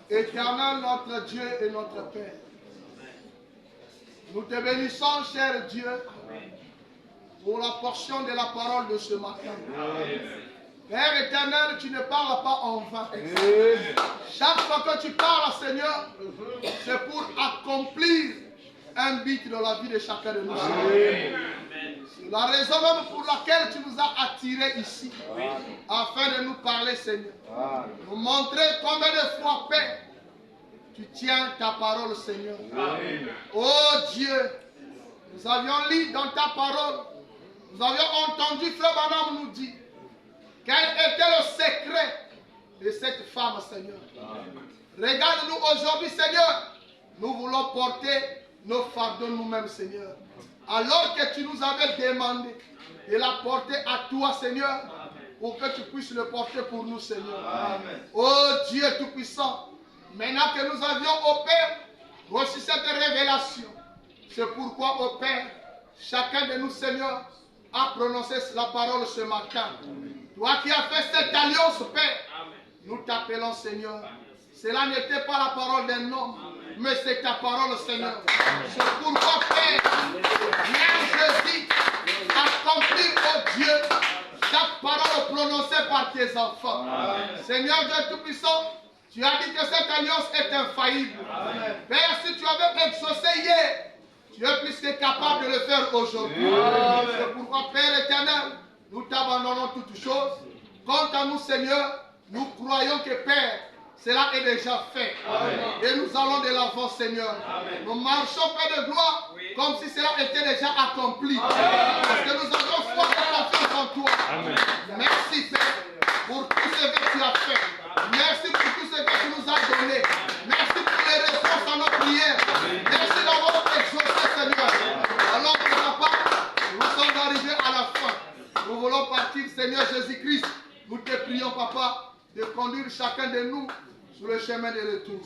Éternel notre Dieu et notre Père, nous te bénissons, cher Dieu, pour la portion de la parole de ce matin. Père éternel, tu ne parles pas en vain. Chaque fois que tu parles, Seigneur, c'est pour accomplir un but dans la vie de chacun de nous. C'est la raison même pour laquelle tu nous as attirés ici, afin de nous parler, Seigneur. Nous montrer combien de fois, Père, tu tiens ta parole, Seigneur. Oh Dieu, nous avions lu dans ta parole, nous avions entendu Frère Branham nous dire quel était le secret de cette femme, Seigneur. Regarde-nous aujourd'hui, Seigneur. Nous voulons porter nos fardeaux nous-mêmes, Seigneur. Alors que tu nous avais demandé de la porter à toi, Seigneur, pour que tu puisses le porter pour nous, Seigneur. Oh Dieu Tout-Puissant, maintenant que nous avions, ô Père, reçu cette révélation, c'est pourquoi, ô Père, chacun de nous, Seigneur, a prononcé la parole ce matin. Toi qui as fait cette alliance, Père, nous t'appelons, Seigneur. Cela n'était pas la parole d'un homme, mais c'est ta parole, Seigneur. C'est pourquoi, Père, viens jeudi, accomplir, oh Dieu, chaque parole prononcée par tes enfants. Seigneur Dieu Tout-Puissant, tu as dit que cette alliance est infaillible. Père, si tu avais exaucé hier, tu es plus que capable de le faire aujourd'hui. C'est pourquoi, Père éternel, nous t'abandonnons toutes choses. Quant à nous, Seigneur, nous croyons que, Père, cela est déjà fait. Et nous allons de l'avant, Seigneur. Nous marchons, Père de gloire, comme si cela était déjà accompli. Parce que nous avons foi et confiance en toi. Merci, Père, pour tout ce que tu as fait. Merci pour tout ce que tu nous as donné. Merci pour les réponses à nos prières. Merci d'avoir exaucé, Seigneur. Alors que papa, nous sommes arrivés à la fin. Nous voulons partir, Seigneur Jésus-Christ. Nous te prions, papa, de conduire chacun de nous sur le chemin de retour.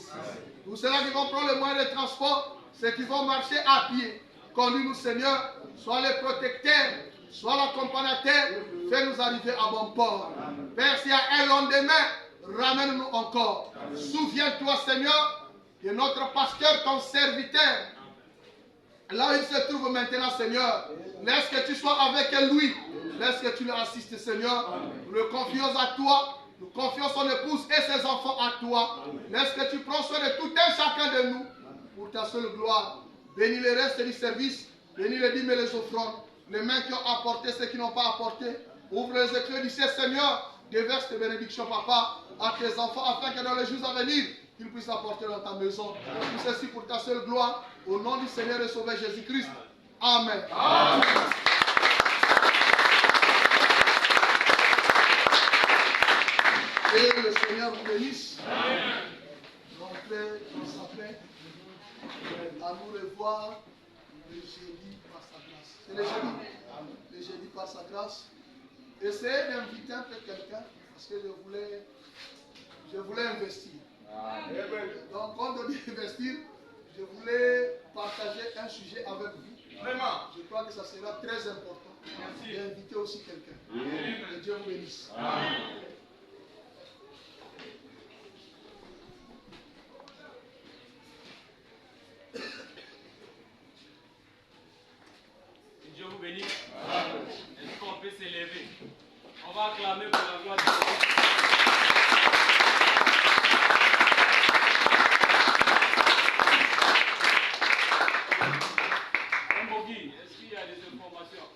Tous ceux-là qui vont prendre le moyen de transport, ceux qui vont marcher à pied, conduis-nous, Seigneur, sois les protecteurs, sois l'accompagnateur, fais-nous arriver à bon port. Père, s'il y a un lendemain, ramène-nous encore. Souviens-toi, Seigneur, de notre pasteur, ton serviteur. Là où il se trouve maintenant, Seigneur, laisse que tu sois avec lui. Laisse que tu le assistes, Seigneur. Nous le confions à toi. Nous confions son épouse et ses enfants à toi. Laisse que tu prends soin de tout un chacun de nous pour ta seule gloire. Bénis les restes du service. Bénis les dîmes et les offrandes. Les mains qui ont apporté, ceux qui n'ont pas apporté. Ouvre les éclats du ciel, Seigneur. Déverse tes bénédictions, papa, à tes enfants, afin que dans les jours à venir, qu'ils puissent apporter dans ta maison. Tout ceci pour ta seule gloire. Au nom du Seigneur et Sauveur Jésus-Christ. Amen. Amen. Et le Seigneur vous bénisse. Rentrez dans sa paix. À nous revoir le jeudi par sa grâce. C'est le jeudi. Le jeudi par sa grâce. Essayez d'inviter un peu quelqu'un parce que je voulais investir. Donc, quand on dit investir, je voulais partager un sujet avec vous. Vraiment. Je crois que ça sera très important. Merci. D'inviter aussi quelqu'un. Que Dieu vous bénisse. Amen. Dieu vous bénisse. Est-ce qu'on peut s'élever? On va acclamer pour la gloire de Dieu. Est-ce qu'il y a des informations?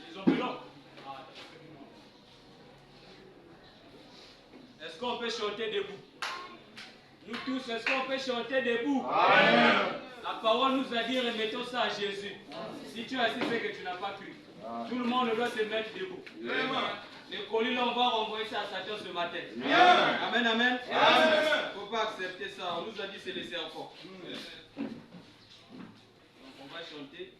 Les enveloppes. Est-ce qu'on peut chanter debout? Nous tous, est-ce qu'on peut chanter debout? Amen. La parole nous a dit, remettons ça à Jésus. Si tu as assis, c'est que tu n'as pas cru. Tout le monde doit se mettre debout. Les colis, là, on va renvoyer ça à Satan ce matin. Amen, amen. Il ne faut pas accepter ça. On nous a dit c'est les serpents. Donc on va chanter.